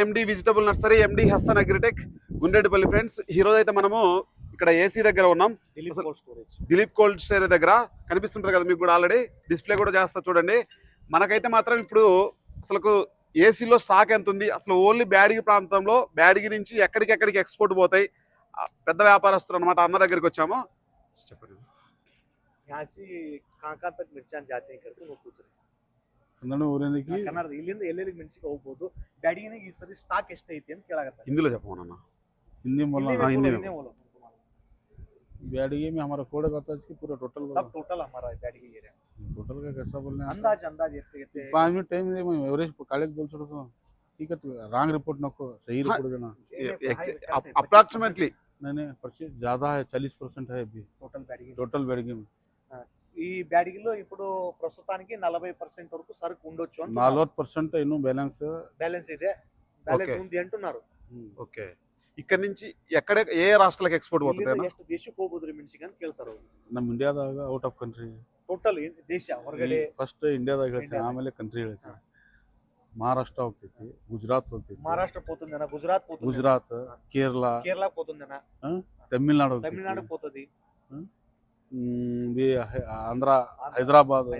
ఎండి vegetable nursery, ఎండి Hasan agritech, Gundreddipalli. Friends, ఈ రోజు అయితే మనము ఇక్కడ ఏసీ దగ్గర ఉన్నాం. దిలీప్ కోల్డ్ స్టోరేజ్ దగ్గర కనిపిస్తుంటది కదా మీకు కూడా, ఆల్రెడీ డిస్ప్లే కూడా చేస్తా చూడండి. మనకైతే మాత్రం ఇప్పుడు అసలు ఏసీలో స్టాక్ ఎంత ఉంది, అసలు ఓన్లీ బ్యాడిగి ప్రాంతంలో బ్యాడిగి నుంచి ఎక్కడికెక్కడికి ఎక్స్పోర్ట్ పోతాయి, పెద్ద వ్యాపారస్తులు అనమాట అన్న దగ్గరికి వచ్చాము. చెప్పండి. यहाँ से कहाँ तक मिर्चान जाते हैं करके वो पूछ रहे ಕನ್ನಡ ಊರಿನಕ್ಕೆ ಕನ್ನಡ ಇಲ್ಲಿಂದ ಎಲ್ಲೆಲ್ಲಿ ಮೆಣಸಿಗೆ ಹೋಗ್ಬೋದು, ಬ್ಯಾಡಿಗೆನೇ ಈ ಸರಿ ಸ್ಟಾಕ್ ಎಷ್ಟೈತಿ ಅಂತ ಕೇಳಾಗತ್ತಾರೆ. ಹಿಂದಿలో చెప్పమన్నా. हिंदी में बोलो. बैडगी में हमारा कोड कहता है पूरा टोटल सब टोटल हमारा बैडगी एरिया टोटल का कैसा बोलने अंदाज इतने 5 मिनट टाइम दे मैं एवरेज कालेज बोल छोड़ो तो ठीक है, तो रॉन्ग रिपोर्ट नको सही रिपोर्ट देना. अप्रॉक्सीमेटली नहीं परचेज ज्यादा है, 40% है अभी टोटल बैडगी में. ఈ బ్యాడిగిలో ఇప్పుడు ప్రస్తుతానికి 40% వరకు సరుకు ఉండొచ్చు. 40% ఇನ್ನು బ్యాలెన్స్ ಇದೆ, బ్యాలెన్స్ ఉంది అంటున్నారు. ఓకే, ఇక్కడ నుంచి ఎక్కడ ఏ రాష్ట్రాలకు ఎక్స్పోర్ట్ అవుతుంది? ಎಷ್ಟು ದೇಶಕ್ಕೆ ಹೋಗ್ಬೋದ್ರಿ ಮೆಣಸಿಗೆ ಅಂತ ಕೇಳ್ತಾರ. ನಮ್ಮ ಇಂಡಿಯಾದಾಗ ಔಟ್ ಆಫ್ ಕಂಟ್ರಿ ಟೋಟಲ್ ದೇಶ ಹೊರಗಡೆ ಫಸ್ಟ್ ಇಂಡಿಯಾದಾಗ ಹೇಳ್ತೀನಿ, ಆಮೇಲೆ ಕಂಟ್ರಿ ಹೇಳ್ತೀನಿ. ಮಹಾರಾಷ್ಟ್ರ ಹೋಗ್ತೈತಿ, ಗುಜರಾತ್ ಹೋಗ್ತೈತಿ, ಮಹಾರಾಷ್ಟ್ರ పోతుందన, గుజరాత్, కేరళ పోతుందన, తమిళనాడు పోతుంది, ఆంధ్ర, హైదరాబాద్.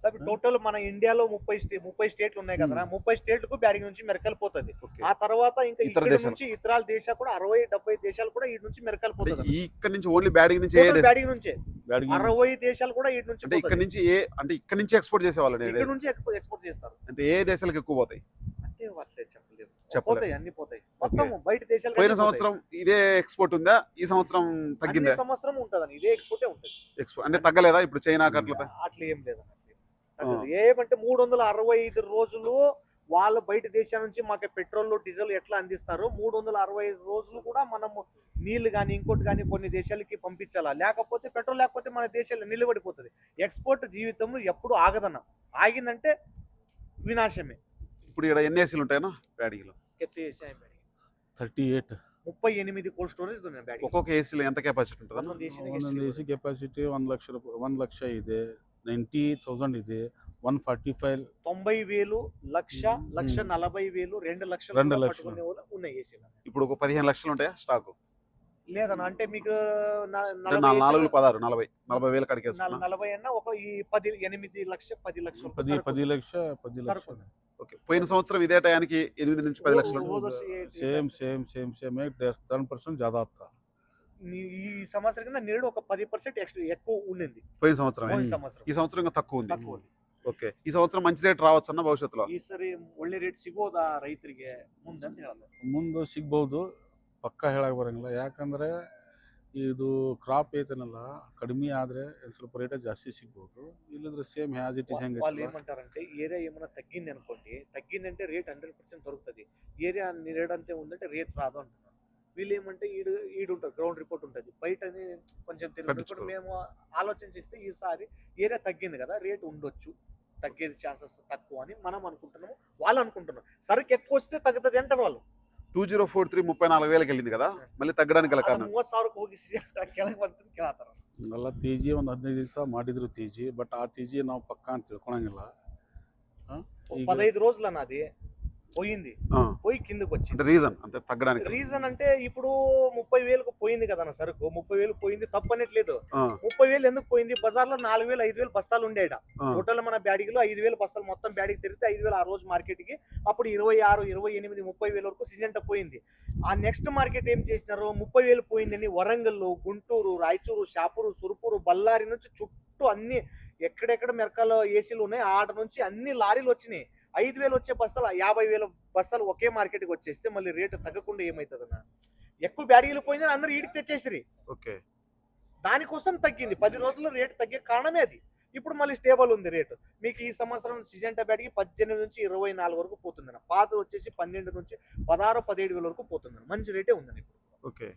సబ్ టోటల్ మన ఇండియాలో 30 స్టేట్లు ఉన్నాయి కదా, 30 స్టేట్లకు బ్యాడిగి నుంచి మెరకల్ పోతుంది. ఆ తర్వాత ఇంకా ఇక్కడ నుంచి ఇతర దేశాలు కూడా 60-70 దేశాలు కూడా ఈ నుంచి మెరకల్ పోతుంది. ఇక్కడ నుంచి ఓన్లీ బ్యాడిగి నుంచి బ్యాడిగి నుంచే 60 దేశాలు కూడా ఈ నుంచి, అంటే ఇక్కడ నుంచి అంటే ఇక్కడ నుంచి ఎక్స్పోర్ట్ చేసేవాళ్ళు ఇక్కడ నుంచి ఎక్స్పోర్ట్ చేస్తారు. అంటే ఏ దేశాలకు ఎక్కువ పోతాయి అంటే వాట్లే చెప్పలేము, అన్ని పోతాయి మొత్తం బయట దేశాలు. పోయిన సంవత్సరం ఇదే ఎక్స్పోర్ట్ ఉందా? ఈ సంవత్సరం తగ్గిందా? సంవత్సరం ఉంటదని ఇదే ఎక్స్పోర్టే ఉంటుంది. ఎక్స్పోర్ట్ అంటే తగ్గలేదా ఇప్పుడు చైనా అట్లా ఏం లేదా? ఏమంటే 365 రోజులు వాళ్ళ బయట దేశాల నుంచి మాకు పెట్రోల్ డీజిల్ ఎట్లా అందిస్తారు, 365 రోజులు కూడా మనము నీళ్లు కానీ ఇంకోటి కానీ కొన్ని దేశాలకి పంపించాలా, లేకపోతే పెట్రోల్ లేకపోతే మన దేశాలు నిలబడిపోతుంది. ఎక్స్పోర్ట్ జీవితంలో ఎప్పుడు ఆగదన్న, ఆగిందంటే వినాశమే. ఇప్పుడు ఇక్కడ ఎన్ని ఏసీలు ఉంటాయన్నా బ్యాడిగిలో? 38 కోల్డ్ స్టోరేజ్ ఉన్నాయి బ్యాడిగి. ఒక్కొక్క ఏసీలో ఎంత కెపాసిటీ ఉంటుంది? ఏసీ కెపాసిటీ 1 లక్ష ಇದೆ, 90,000 ಇದೆ, 145, 90,000, 1,40,000, 2 లక్షలు ఉన్నాయి ఏసీలు. ఇప్పుడు ఒక 15 లక్షలు ఉంటాయా స్టాక్? లేదన్నా, అంటే మీకు 4 16 40,000 కడికి 40 అన్నా ఒక 8 లక్షలు 10 లక్షలు. ఓకే, పోయిన సంవత్సరం ఇదే టయానికి 8 నుంచి 10 లక్షలు సేమ్ 10% ज्यादा था. ఈ సంవత్సరం కన్నా నేడు ఒక 10% ఎక్కువ ఉండింది పోయిన సంవత్సరం. ఈ సంవత్సరం ఇంకా తక్కువ ఉంది. ఓకే, ఈ సంవత్సరం మంచి రేట్ రావచ్చు అన్న భవిష్యత్తులో? ಈ ಸರಿ ಒಳ್ಳೆ ರೇಟ್ ಸಿಗೋದಾ ರೈತರಿಗೆ ಮುಂದೆ ಅಂತ ಹೇಳಿದ್ರು. ಮುಂದೆ ಸಿಗ್ಬಹುದು, ಪಕ್ಕ ಹೇಳಕ್ ಬರಂಗಿಲ್ಲ. ಯಾಕಂದ್ರೆ ಇದು ಕ್ರಾಪ್ ಐತನಲ್ಲ ಕಡಿಮೆ ಆದ್ರೆ ಸ್ವಲ್ಪ ರೇಟ್ ಜಾಸ್ತಿ ಸಿಗ್ಬಹುದು, ಇಲ್ಲಂದ್ರೆ ಸೇಮ್ ಹ್ಯಾಸ್ ಇಟ್ ಇಸ್. వాళ్ళు ఏమంటారంటే ఏరియా ఏమైనా తగ్గింది అనుకోండి, తగ్గిందంటే రేట్ 100% దొరుకుతుంది. ఏరియా నిరేడంతే ఉందంటే రేట్ రాదు అంటున్నారు. వీళ్ళు ఏమంటే ఈడుంటారు, గ్రౌండ్ రిపోర్ట్ ఉంటుంది, బయటని కొంచెం తెలియదు. మేము ఆలోచించిస్తే ఈసారి ఏరియా తగ్గింది కదా, రేట్ ఉండొచ్చు, తగ్గేది ఛాన్సెస్ తక్కువ అని మనం అనుకుంటున్నాము, వాళ్ళు అనుకుంటున్నారు. సరుకు ఎక్కువ వస్తే తగ్గుతుంది అంటారు వాళ్ళు. 2043 34,000 వెళ్ళింది కదా, మళ్ళీ తగ్గడానికి గల కారణం 30,000 ಹೋಗಿ ಕೆಳಗೆ ಬಂತು ಕೇಳ್ತಾರ. ಎಲ್ಲ ತೇಜಿ ಒಂದು 15 ದಿವಸ ಮಾಡಿದ್ರು ತೇಜಿ, ಬಟ್ ಆ ತೇಜಿ ನಾವು ಪಕ್ಕ ಅಂತ ತಿಳ್ಕೊಳಂಗಿಲ್ಲ. 15 రోజులు అన్నది పోయింది, పోయి కిందకి వచ్చింది. రీజన్ అంటే తగ్గడానికి రీజన్ అంటే ఇప్పుడు 30,000 పోయింది కదా అన్న సరుకు, 30,000 పోయింది తప్పనట్లేదు. 30,000 ఎందుకు పోయింది? బజార్లో 4,000 5,000 బస్తాలు ఉండేట. టోటల్ మన బ్యాడిగిలో 5,000 బస్తాలు మొత్తం బ్యాడికి తిరిగితే 5,000 ఆ రోజు మార్కెట్ కి, అప్పుడు 26, 28, 30,000 వరకు సిజంట పోయింది. ఆ నెక్స్ట్ మార్కెట్ ఏం చేసినారు, 30,000 పోయిందని వరంగల్, గుంటూరు, రాయచూరు, షాపూరు, సురుపూరు, బళ్ళారి నుంచి చుట్టూ అన్ని ఎక్కడెక్కడ మెరకాలో ఏసీలు ఉన్నాయి, ఆడ నుంచి అన్ని లారీలు వచ్చినాయి. 5,000 వచ్చే బస్తాలు 50,000 బస్తాలు ఒకే మార్కెట్కి వచ్చేస్తే మళ్ళీ రేటు తగ్గకుండా ఏమవుతుందన్న, ఎక్కువ బ్యాడిగీలు పోయిందని అందరూ ఈడికి తెచ్చేసిరి. ఓకే, దానికోసం తగ్గింది. 10 రోజుల్లో రేటు తగ్గే కారణమే అది. ఇప్పుడు మళ్ళీ స్టేబుల్ ఉంది రేటు. మీకు ఈ సంవత్సరం సిజంటా బ్యాడిగి 18 నుంచి 24 వరకు పోతుందన్న, పాత వచ్చేసి 12 నుంచి 16, 17,000 వరకు పోతుందన్న, మంచి రేటే ఉందని ఇప్పుడు. ఓకే,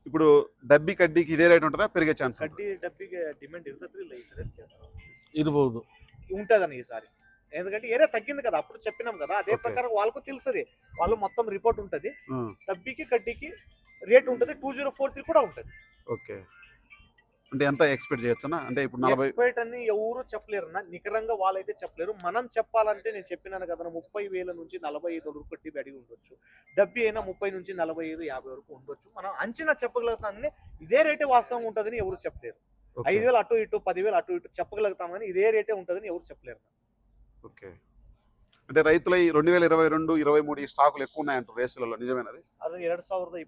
ఇప్పుడు డబ్బి కడ్డీకి ఇదే రేట్ ఉంటుందా, పెరిగే ఛాన్స్? కడ్డీ డబ్బికి డిమాండ్ ఇరಬಹುದು ఉంటుందని ఈసారి, ఎందుకంటే ఏరియా తగ్గింది కదా, అప్పుడు చెప్పినాం కదా, అదే ప్రకారం వాళ్ళకు తెలుస్తుంది, వాళ్ళు మొత్తం రిపోర్ట్ ఉంటుంది. డబ్బికి కడ్డీకి రేట్ ఉంటుంది, 2043 కూడా ఉంటుంది. ఓకే, అంటే ఎంత ఎక్స్పెక్ట్ చేయొచ్చనా? అంటే ఇప్పుడు 40 ఎక్స్పర్ట్ అని ఎవరు చెప్పలేరు నికరంగా వాళ్ళైతే చెప్పలేరు. మనం చెప్పాలంటే నేను చెప్పినాను కదా 30,000 నుంచి 45 వరకు కట్టి అడిగి ఉండొచ్చు. డబ్బి అయినా 30 నుంచి 45, 50 వరకు ఉండొచ్చు. మనం అంచనా చెప్పగలుగుతాం కానీ ఇదే రేటే వాస్తవంగా ఉంటుందని ఎవరు చెప్పలేరు. ఓకే. 5,000 అటు ఇటు 10,000 అటు ఇటు చెప్పగలుగుతాం కానీ ఇదే రేటే ఉంటుందని ఎవరు చెప్పలేరు. ఓకే. అంటే రైతుల ఈ 2022, 23 ఈ స్టాకులు ఎక్కువ ఉన్నాయంటారు ರೇಸ್లలో, ನಿಜమేನది? ಅದು 2023,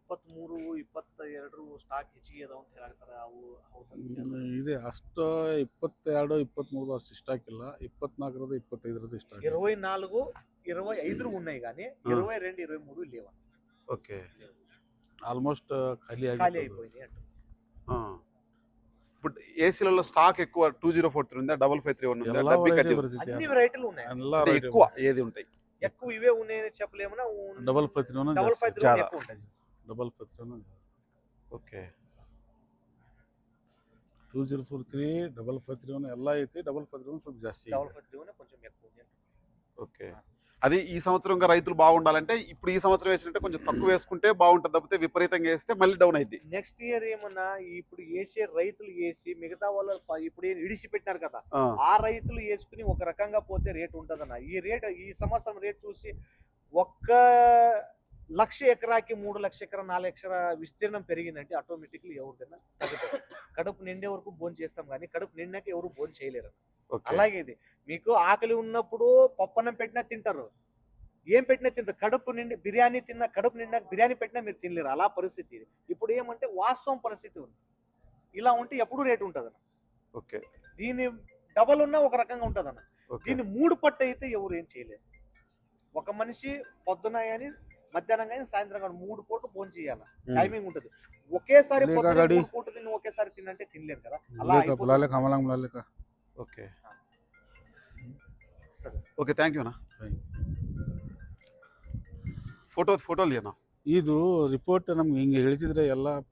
22 ಸ್ಟಾಕ್ ಹೆಚ್ಚಿಗೆ ಅದಾವ ಅಂತ ಹೇಳಾಕತ್ತಾರ. ಅವು ಇದೆ ಅಷ್ಟು 22, 23 ಅಷ್ಟು ಸ್ಟಾಕ್ ಇಲ್ಲ. 24 25 ಸ್ಟಾಕ್ 24, 25 ఉన్నాయి కానీ 22, 23 లేవు. ఓకే. ఆల్మోస్ట్ ఖాళీ ఖాళీ అయిపోయింది అంట. ఇప్పుడు ఏసీలలో స్టాక్ ఎక్కువ 2043 ఉందా, 553 ఉందా, డబ్బి కట్టి అన్ని వెరైటీలు ఉన్నాయి. అంటే ఎక్కువ ఏది ఉంటాయి? ఎక్కువ ఇవే ఉన్నాయని చెప్పలేమన్నా. 553 ఎక్కువ ఉంటుంది. 553 ఓకే. 2043 553 ಎಲ್ಲ ಐತಿ. 553 ಸ್ವಲ್ಪ ಜಾಸ್ತಿ. 553 కొంచెం ఎక్కువ ఉంది. ఓకే. అది ఈ సంవత్సరం ఇంకా రైతులు బాగుండాలంటే ఇప్పుడు ఈ సంవత్సరం వేసినట్టే కొంచెం తక్కువ వేసుకుంటే బాగుంటుంది, తప్పితే విపరీతంగా వేస్తే మళ్ళీ డౌన్ అయింది. నెక్స్ట్ ఇయర్ ఏమన్నా ఇప్పుడు వేసే రైతులు వేసి మిగతా వాళ్ళు ఇప్పుడు ఇడిసి పెట్టినారు కదా, ఆ రైతులు వేసుకుని ఒక రకంగా పోతే రేట్ ఉంటదన్న. ఈ సంవత్సరం రేట్ చూసి 1,00,000 ఎకరాకి 3,00,000 ఎకరా 4 ఎకరా విస్తీర్ణం పెరిగిందంటే ఆటోమేటిక్లీ ఎవరికైనా తగ్గుతుంది. కడుపు నిండే వరకు భోజనం చేస్తాం కానీ కడుపు నిండాక ఎవరు భోజనం చేయలేరు. అలాగే ఇది మీకు ఆకలి ఉన్నప్పుడు పప్పన్నం పెట్టినా తింటారు, ఏం పెట్టినా తింటారు. కడుపు నిండి బిర్యానీ తిన్నా, కడుపు నిండా బిర్యానీ పెట్టినా మీరు తినలేరు. అలా పరిస్థితి ఇది. ఇప్పుడు ఏమంటే వాస్తవం పరిస్థితి ఉంది. ఇలా ఉంటే ఎప్పుడు రేటు ఉంటుంది అన్న. ఓకే. దీని డబల్ ఉన్నా ఒక రకంగా ఉంటుంది అన్న. దీన్ని 3 పట్టు అయితే ఎవరు ఏం చేయలేరు. ఒక మనిషి పొద్దున కానీ మధ్యాహ్నం కానీ సాయంత్రం కానీ 3 పూటలు భోజనం చేయాలి. టైమింగ్ ఉంటుంది. ఒకేసారి పొద్దున 3 పూటలు తిని ఒకేసారి తినంటే తినలేరు కదా. అలా ఓకే. ಓಕೆ, ಥ್ಯಾಂಕ್ ಯು ಅಣ್ಣ. ಫೋಟೋಲಿ ಅಣ್ಣ. ಇದು ರಿಪೋರ್ಟ್ ನಮ್ಗೆ ಹಿಂಗೆ ಹೇಳ್ತಿದ್ರೆ ಎಲ್ಲ